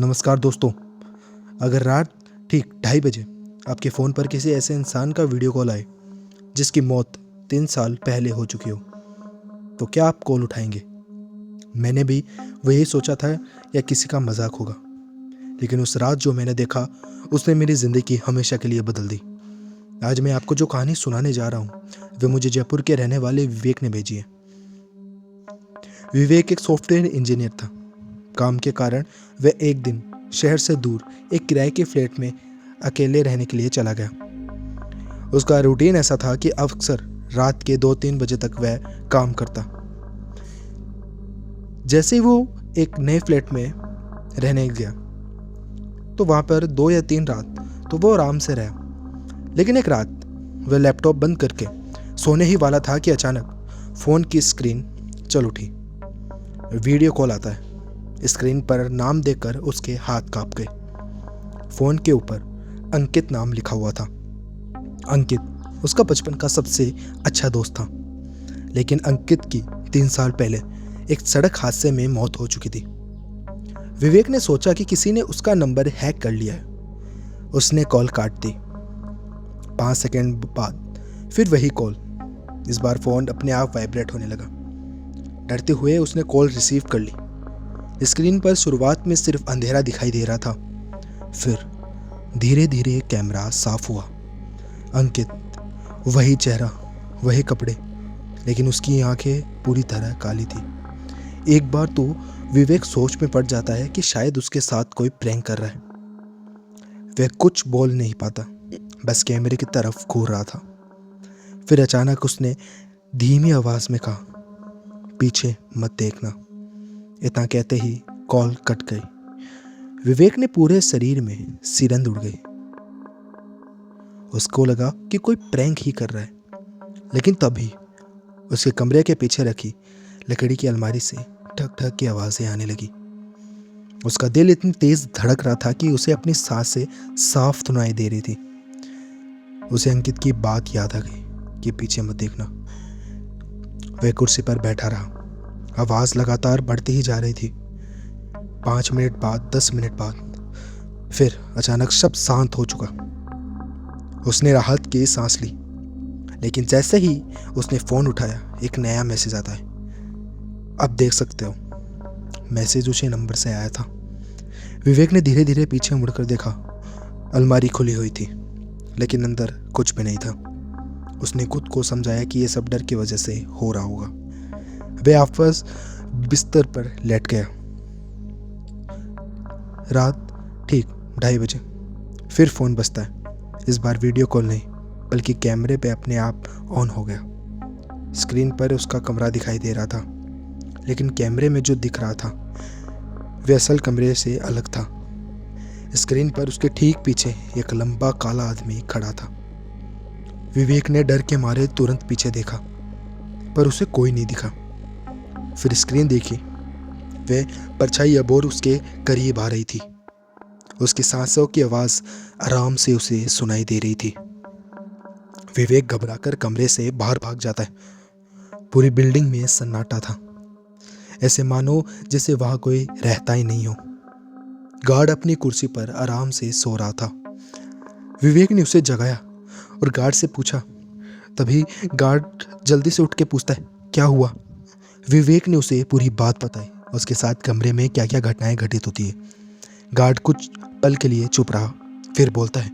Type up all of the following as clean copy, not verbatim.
नमस्कार दोस्तों। अगर रात ठीक 2:30 बजे आपके फ़ोन पर किसी ऐसे इंसान का वीडियो कॉल आए जिसकी मौत 3 साल पहले हो चुकी हो, तो क्या आप कॉल उठाएंगे? मैंने भी वही सोचा था या किसी का मजाक होगा, लेकिन उस रात जो मैंने देखा उसने मेरी ज़िंदगी हमेशा के लिए बदल दी। आज मैं आपको जो कहानी सुनाने जा रहा हूँ वे मुझे जयपुर के रहने वाले विवेक ने भेजी है। विवेक एक सॉफ्टवेयर इंजीनियर था। काम के कारण वह एक दिन शहर से दूर एक किराए के फ्लैट में अकेले रहने के लिए चला गया। उसका रूटीन ऐसा था कि अक्सर रात के 2-3 बजे तक वह काम करता। जैसे ही वो एक नए फ्लैट में रहने गया तो वहाँ पर 2 या 3 रात तो वो आराम से रहा, लेकिन एक रात वह लैपटॉप बंद करके सोने ही वाला था कि अचानक फ़ोन की स्क्रीन चल उठी। वीडियो कॉल आता है। स्क्रीन पर नाम देखकर उसके हाथ कांप गए। फ़ोन के ऊपर अंकित नाम लिखा हुआ था। अंकित उसका बचपन का सबसे अच्छा दोस्त था, लेकिन अंकित की 3 साल पहले एक सड़क हादसे में मौत हो चुकी थी। विवेक ने सोचा कि किसी ने उसका नंबर हैक कर लिया है। उसने कॉल काट दी। 5 सेकंड बाद फिर वही कॉल। इस बार फ़ोन अपने आप वाइब्रेट होने लगा। डरते हुए उसने कॉल रिसीव कर ली। स्क्रीन पर शुरुआत में सिर्फ अंधेरा दिखाई दे रहा था, फिर धीरे धीरे कैमरा साफ हुआ। अंकित, वही चेहरा, वही कपड़े, लेकिन उसकी आंखें पूरी तरह काली थी। एक बार तो विवेक सोच में पड़ जाता है कि शायद उसके साथ कोई प्रैंक कर रहा है। वह कुछ बोल नहीं पाता, बस कैमरे की तरफ घूर रहा था। फिर अचानक उसने धीमी आवाज में कहा, पीछे मत देखना। इतना कहते ही कॉल कट गई। विवेक ने पूरे शरीर में सिरंद उड़ गई। उसको लगा कि कोई प्रैंक ही कर रहा है, लेकिन तभी उसके कमरे के पीछे रखी लकड़ी की अलमारी से ठक ठक की आवाजें आने लगी। उसका दिल इतनी तेज धड़क रहा था कि उसे अपनी सांसें साफ सुनाई दे रही थी। उसे अंकित की बात याद आ गई कि पीछे मत देखना। वह कुर्सी पर बैठा रहा। आवाज लगातार बढ़ती ही जा रही थी। 5 मिनट बाद, 10 मिनट बाद, फिर अचानक सब शांत हो चुका। उसने राहत की सांस ली, लेकिन जैसे ही उसने फोन उठाया एक नया मैसेज आता है। अब देख सकते हो। मैसेज उसी नंबर से आया था। विवेक ने धीरे धीरे पीछे मुड़कर देखा। अलमारी खुली हुई थी, लेकिन अंदर कुछ भी नहीं था। उसने खुद को समझाया कि यह सब डर की वजह से हो रहा होगा। वह वापस बिस्तर पर लेट गया। रात ठीक 2:30 बजे फिर फ़ोन बजता है। इस बार वीडियो कॉल नहीं, बल्कि कैमरे पे अपने आप ऑन हो गया। स्क्रीन पर उसका कमरा दिखाई दे रहा था, लेकिन कैमरे में जो दिख रहा था वह असल कमरे से अलग था। स्क्रीन पर उसके ठीक पीछे एक लंबा काला आदमी खड़ा था। विवेक ने डर के मारे तुरंत पीछे देखा, पर उसे कोई नहीं दिखा। फिर स्क्रीन देखी। वह परछाई अब और उसके करीब आ रही थी। उसकी सांसों की आवाज आराम से उसे सुनाई दे रही थी। विवेक घबराकर कमरे से बाहर भाग जाता है। पूरी बिल्डिंग में सन्नाटा था, ऐसे मानो जैसे वहां कोई रहता ही नहीं हो। गार्ड अपनी कुर्सी पर आराम से सो रहा था। विवेक ने उसे जगाया और गार्ड से पूछा। तभी गार्ड जल्दी से उठ के पूछता है, क्या हुआ? विवेक ने उसे पूरी बात बताई, उसके साथ कमरे में क्या क्या घटनाएं घटित होती है। गार्ड कुछ पल के लिए चुप रहा, फिर बोलता है,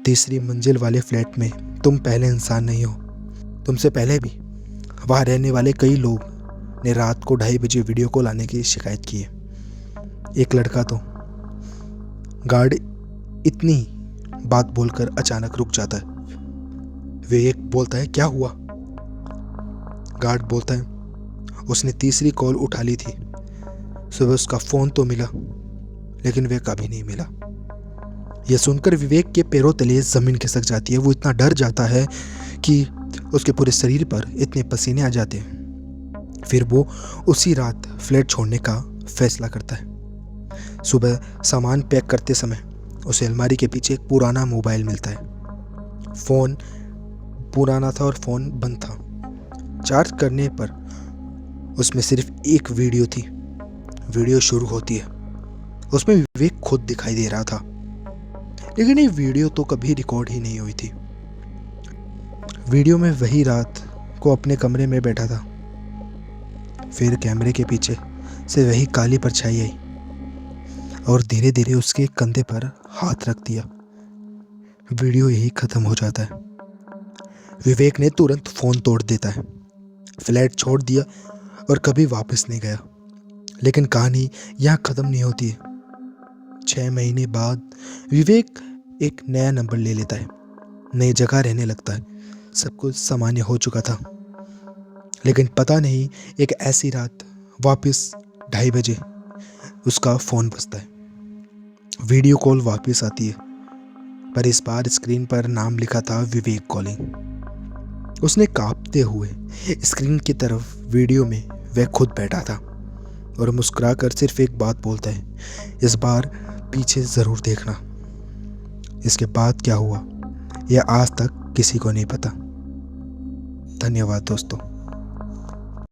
3री मंजिल वाले फ्लैट में तुम पहले इंसान नहीं हो। तुमसे पहले भी वहाँ रहने वाले कई लोग ने रात को 2:30 बजे वीडियो कॉल आने की शिकायत की है। एक लड़का तो। गार्ड इतनी बात बोलकर अचानक रुक जाता है। विवेक बोलता है, क्या हुआ? गार्ड बोलता है, उसने 3री कॉल उठा ली थी। सुबह उसका फ़ोन तो मिला, लेकिन वह कभी नहीं मिला। यह सुनकर विवेक के पैरों तले जमीन खिसक जाती है। वो इतना डर जाता है कि उसके पूरे शरीर पर इतने पसीने आ जाते हैं। फिर वो उसी रात फ्लैट छोड़ने का फैसला करता है। सुबह सामान पैक करते समय उसे अलमारी के पीछे एक पुराना मोबाइल मिलता है। फ़ोन पुराना था और फ़ोन बंद था। चार्ज करने पर उसमें सिर्फ एक वीडियो थी। वीडियो शुरू होती है उसमें विवेक खुद दिखाई दे रहा था, लेकिन ये वीडियो तो कभी रिकॉर्ड ही नहीं हुई थी। वीडियो में वही रात को अपने कमरे में बैठा था। फिर कैमरे के पीछे से वही काली परछाई आई और धीरे धीरे उसके कंधे पर हाथ रख दिया। वीडियो यही खत्म हो जाता है। विवेक ने तुरंत फोन तोड़ देता है, फ्लैट छोड़ दिया और कभी वापस नहीं गया। लेकिन कहानी यहाँ खत्म नहीं होती है। 6 महीने बाद विवेक एक नया नंबर ले लेता है, नई जगह रहने लगता है। सब कुछ सामान्य हो चुका था, लेकिन पता नहीं एक ऐसी रात वापस 2:30 बजे उसका फ़ोन बजता है। वीडियो कॉल वापस आती है, पर इस बार स्क्रीन पर नाम लिखा था विवेक कॉलिंग। उसने कांपते हुए स्क्रीन की तरफ वीडियो में वह खुद बैठा था और मुस्कुराकर सिर्फ एक बात बोलता है, इस बार पीछे ज़रूर देखना। इसके बाद क्या हुआ यह आज तक किसी को नहीं पता। धन्यवाद दोस्तों।